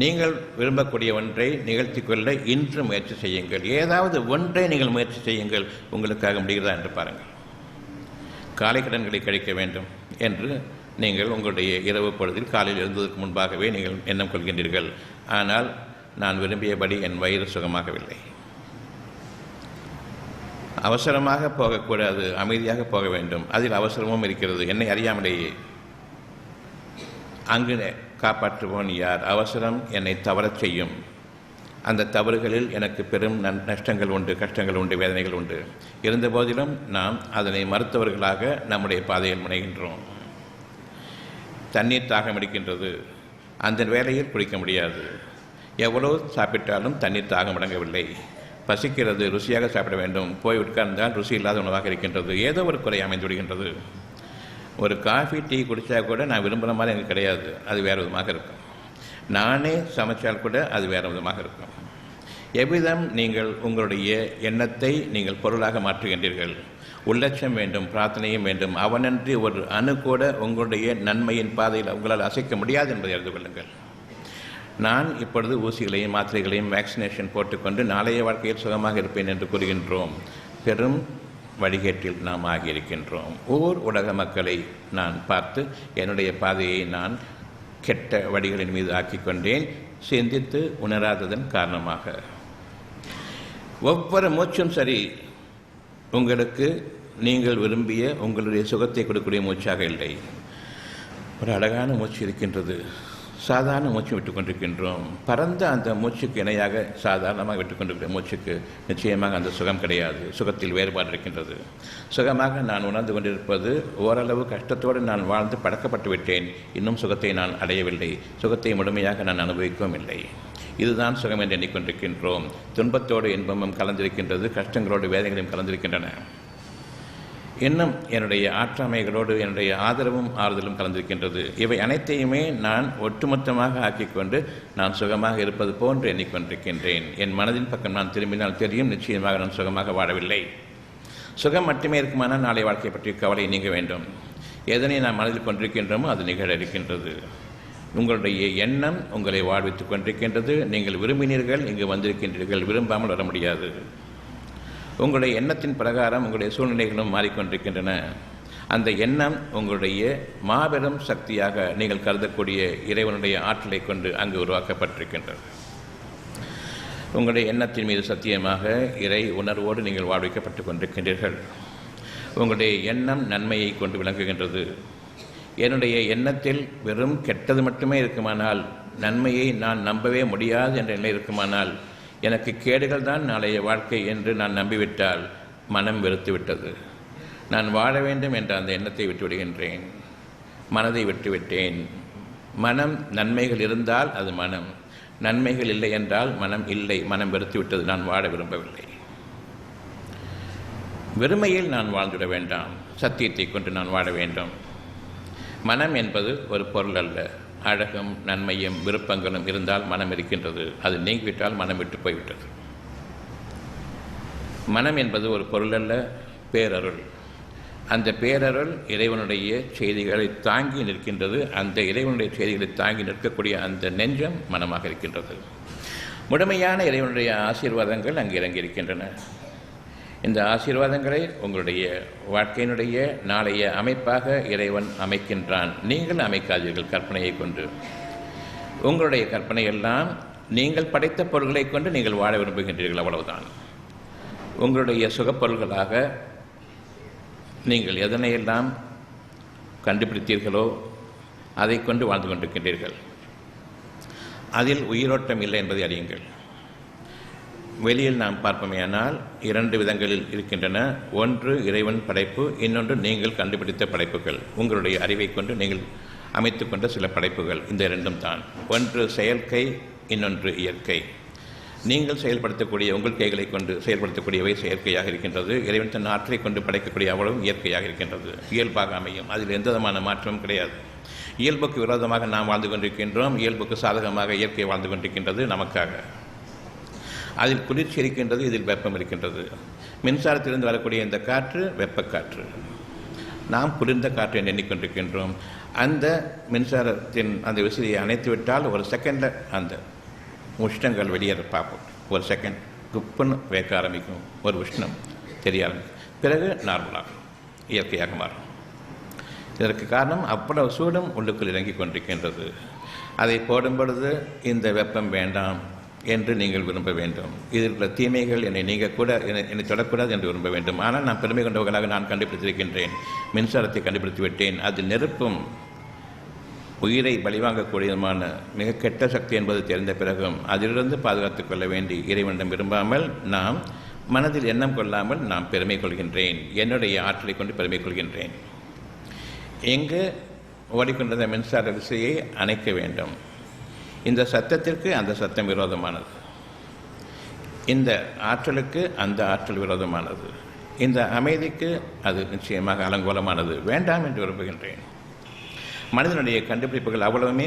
நீங்கள் விரும்பக்கூடிய ஒன்றை நிகழ்த்தி கொள்ள இன்று முயற்சி செய்யுங்கள். ஏதாவது ஒன்றை நீங்கள் முயற்சி செய்யுங்கள். உங்களுக்காக முடிகிறதா என்று பாருங்கள். காலை கடன்களை கழிக்க வேண்டும் என்று நீங்கள் உங்களுடைய இரவு பொழுதில் காலையில் எழுந்ததற்கு முன்பாகவே நீங்கள் எண்ணம் கொள்கின்றீர்கள். ஆனால் நான் விரும்பியபடி என் வயிறு சுகமாகவில்லை. அவசரமாக போகக்கூடாது, அமைதியாக போக வேண்டும். அதில் அவசரமும் இருக்கிறது. என்னை அறியாமலேயே அங்கு காப்பாற்றுவோன் யார்? அவசரம் என்னை தவறச் செய்யும். அந்த தவறுகளில் எனக்கு பெரும் நஷ்டங்கள் உண்டு, கஷ்டங்கள் உண்டு, வேதனைகள் உண்டு. இருந்தபோதிலும் நாம் அதனை மறுத்தவர்களாக நம்முடைய பாதையில் முனைகின்றோம். தண்ணீர் தாகம் அடிக்கின்றது, அந்த வேளையில் குடிக்க முடியாது. எவ்வளோ சாப்பிட்டாலும் தண்ணீர் தாகம் அடங்கவில்லை. பசிக்கிறது, ருசியாக சாப்பிட வேண்டும். போய் உட்கார்ந்தால் ருசி இல்லாத உணவாக இருக்கின்றது. ஏதோ ஒரு குறை அமைந்து விடுகின்றது. ஒரு காஃபி டீ குடித்தா கூட நான் விரும்புகிற மாதிரி எனக்கு கிடையாது, அது வேறு விதமாக இருக்கும். நானே சமைச்சால் கூட அது வேறு விதமாக இருக்கும். எவ்விதம் நீங்கள் உங்களுடைய எண்ணத்தை நீங்கள் பொருளாக மாற்றுகின்றீர்கள். உள்ளட்சம் வேண்டும், பிரார்த்தனையும் வேண்டும். அவனன்றி ஒரு அணு கூட உங்களுடைய நன்மையின் பாதையில் உங்களால் அசைக்க முடியாது என்பதை அறிந்து கொள்ளுங்கள். நான் இப்பொழுது ஊசிகளையும் மாத்திரைகளையும் வேக்சினேஷன் போட்டுக்கொண்டு நாளைய வாழ்க்கையில் சுகமாக இருப்பேன் என்று கூறுகின்றோம். பெரும் வழிகேட்டில் நாம் ஆகியிருக்கின்றோம். ஊர் உலக மக்களை நான் பார்த்து என்னுடைய பாதையை நான் கெட்ட வழிகளின் மீது ஆக்கிக்கொண்டேன், சிந்தித்து உணராததன் காரணமாக. ஒவ்வொரு மூச்சும் சரி உங்களுக்கு நீங்கள் விரும்பிய உங்களுடைய சுகத்தை கொடுக்கக்கூடிய மூச்சாக இல்லை. ஒரு அழகான மூச்சு இருக்கின்றது, சாதாரண மூச்சு விட்டுக்கொண்டிருக்கின்றோம். பரந்த அந்த மூச்சுக்கு இணையாக சாதாரணமாக விட்டுக்கொண்டிருக்கிற மூச்சுக்கு நிச்சயமாக அந்த சுகம் கிடையாது. சுகத்தில் வேறுபாடு இருக்கின்றது. சுகமாக நான் உணர்ந்து கொண்டிருப்பது ஓரளவு கஷ்டத்தோடு நான் வாழ்ந்து பழக்கப்பட்டு விட்டேன். இன்னும் சுகத்தை நான் அடையவில்லை. சுகத்தை முழுமையாக நான் அனுபவிக்கவும் இல்லை. இதுதான் சுகம் என்று எண்ணிக்கொண்டிருக்கின்றோம். துன்பத்தோடு இன்பமும் கலந்திருக்கின்றது, கஷ்டங்களோடு வேதனைகளும் கலந்திருக்கின்றன. இன்னும் என்னுடைய ஆற்றாமைகளோடு என்னுடைய ஆதரவும் ஆறுதலும் கலந்திருக்கின்றது. இவை அனைத்தையுமே நான் ஒட்டுமொத்தமாக ஆக்கிக்கொண்டு நான் சுகமாக இருப்பது போன்று எண்ணிக்கொண்டிருக்கின்றேன். என் மனதின் பக்கம் நான் திரும்பினால் தெரியும், நிச்சயமாக நான் சுகமாக வாழவில்லை. சுகம் மட்டுமே இருக்குமானால் நாளை வாழ்க்கை பற்றி கவலை நீங்க வேண்டும். எதனை நாம் மனதில் கொண்டிருக்கின்றோமோ அது நிகழ இருக்கின்றது. உங்களுடைய எண்ணம் உங்களை வாழ்வித்துக் கொண்டிருக்கின்றது. நீங்கள் விரும்பினீர்கள், இங்கு வந்திருக்கின்றீர்கள். விரும்பாமல் வர முடியாது. உங்களுடைய எண்ணத்தின் பிரகாரம் உங்களுடைய சூழ்நிலைகளும் மாறிக்கொண்டிருக்கின்றன. அந்த எண்ணம் உங்களுடைய மாபெரும் சக்தியாக நீங்கள் கருதக்கூடிய இறைவனுடைய ஆற்றலை கொண்டு அங்கு உருவாக்கப்பட்டிருக்கின்றது. உங்களுடைய எண்ணத்தின் மீது சத்தியமாக இறை உணர்வோடு நீங்கள் வாழ்விக்கப்பட்டு கொண்டிருக்கின்றீர்கள். உங்களுடைய எண்ணம் நன்மையை கொண்டு விளங்குகின்றது. என்னுடைய எண்ணத்தில் வெறும் கெட்டது மட்டுமே இருக்குமானால், நன்மையை நான் நம்பவே முடியாது என்ற நிலை இருக்குமானால், எனக்கு கேடுகள் தான் நாளைய வாழ்க்கை என்று நான் நம்பிவிட்டால் மனம் வெறுத்து விட்டது. நான் வாழ வேண்டும் என்ற அந்த எண்ணத்தை விட்டுவிடுகின்றேன். மனதை விட்டுவிட்டேன். மனம் நன்மைகள் இருந்தால் அது மனம், நன்மைகள் இல்லை என்றால் மனம் இல்லை. மனம் வெறுத்து விட்டது. நான் வாழ விரும்பவில்லை. வெறுமையில் நான் வாழ்ந்துவிட வேண்டாம். சத்தியத்தை கொண்டு நான் வாழ வேண்டும். மனம் என்பது ஒரு பொருள் அல்ல. அழகும் நன்மையும் விருப்பங்களும் இருந்தால் மனம் இருக்கின்றது. அது நீங்கிவிட்டால் மனம் விட்டு போய்விட்டது. மனம் என்பது ஒரு பொருள் அல்ல, பேரருள். அந்த பேரருள் இறைவனுடைய செய்திகளை தாங்கி நிற்கின்றது. அந்த இறைவனுடைய செய்திகளை தாங்கி நிற்கக்கூடிய அந்த நெஞ்சம் மனமாக இருக்கின்றது. முழுமையான இறைவனுடைய ஆசீர்வாதங்கள் அங்கு இறங்கியிருக்கின்றன. இந்த ஆசீர்வாதங்களை உங்களுடைய வாழ்க்கையினுடைய நாளைய அமைப்பாக இறைவன் அமைக்கின்றான். நீங்கள் அமைக்காதீர்கள் கற்பனையை கொண்டு. உங்களுடைய கற்பனை எல்லாம் நீங்கள் படைத்த பொருள்களை கொண்டு நீங்கள் வாழ விரும்புகின்றீர்கள், அவ்வளவுதான். உங்களுடைய சுகப்பொருள்களாக நீங்கள் எதனையெல்லாம் கண்டுபிடித்தீர்களோ அதை கொண்டு வாழ்ந்து கொண்டிருக்கின்றீர்கள். அதில் உயிரோட்டம் இல்லை என்பதை அறியுங்கள். வெளியில் நாம் பார்ப்போமேயானால் இரண்டு விதங்களில் இருக்கின்றன. ஒன்று இறைவன் படைப்பு, இன்னொன்று நீங்கள் கண்டுபிடித்த படைப்புகள். உங்களுடைய அறிவை கொண்டு நீங்கள் அமைத்து கொண்ட சில படைப்புகள். இந்த இரண்டும் தான். ஒன்று செயற்கை, இன்னொன்று இயற்கை. நீங்கள் செயல்படுத்தக்கூடிய உங்கள் கைகளை கொண்டு செயல்படுத்தக்கூடியவை செயற்கையாக இருக்கின்றது. இறைவன் தன் ஆற்றலை கொண்டு படைக்கக்கூடிய அவ்வளவும் இயற்கையாக இருக்கின்றது. இயல்பாக அமையும். அதில் எந்த விதமான மாற்றமும் கிடையாது. இயல்புக்கு விரோதமாக நாம் வாழ்ந்து கொண்டிருக்கின்றோம். இயல்புக்கு சாதகமாக இயற்கை வாழ்ந்து கொண்டிருக்கின்றது நமக்காக. அதில் குளிர்ச்சி இருக்கின்றது, இதில் வெப்பம் இருக்கின்றது. மின்சாரத்திலிருந்து வரக்கூடிய இந்த காற்று வெப்பக்காற்று. நாம் குளிர்ந்த காற்றை எண்ணிக்கொண்டிருக்கின்றோம். அந்த மின்சாரத்தின் அந்த விசிறியை அணைத்து விட்டால் ஒரு செகண்டில் அந்த உஷ்ணங்கள் வெளியேற பார்ப்போம். ஒரு செகண்ட் குப்புன்னு வேக்க ஆரம்பிக்கும், ஒரு உஷ்ணம் தெரிய ஆரம்பிக்கும், பிறகு நார்மலாகும், இயற்கையாக மாறும். இதற்கு காரணம் அவ்வளவு சூடும் உள்ளுக்குள் இறங்கிக் கொண்டிருக்கின்றது. அதை போடும் பொழுது இந்த வெப்பம் வேண்டாம் என்று நீங்கள் விரும்ப வேண்டும். இதில் உள்ள தீமைகள் என்னை நீங்கள் கூட என்னை தொடக்கூடாது என்று விரும்ப வேண்டும். ஆனால் நான் பெருமை கொண்டவர்களாக நான் கண்டுபிடித்திருக்கின்றேன், மின்சாரத்தை கண்டுபிடித்து விட்டேன். அது நெருப்பும் உயிரை பலிவாங்கக்கூடியதுமான மிக கெட்ட சக்தி என்பது தெரிந்த பிறகும் அதிலிருந்து பாதுகாத்துக் கொள்ள வேண்டி இறைவனிடம் விரும்பாமல் நாம் மனதில் எண்ணம் கொள்ளாமல் நாம் பெருமை கொள்கின்றேன், என்னுடைய ஆற்றலை கொண்டு பெருமை கொள்கின்றேன். எங்கு ஓடிக்கொண்டிருந்த மின்சார விசையை அணைக்க வேண்டும். இந்த சத்தத்திற்கு அந்த சத்தம் விரோதமானது, இந்த ஆற்றலுக்கு அந்த ஆற்றல் விரோதமானது, இந்த அமைதிக்கு அது நிச்சயமாக அலங்கோலமானது, வேண்டாம் என்று விரும்புகின்றேன். மனிதனுடைய கண்டுபிடிப்புகள் அவ்வளவுமே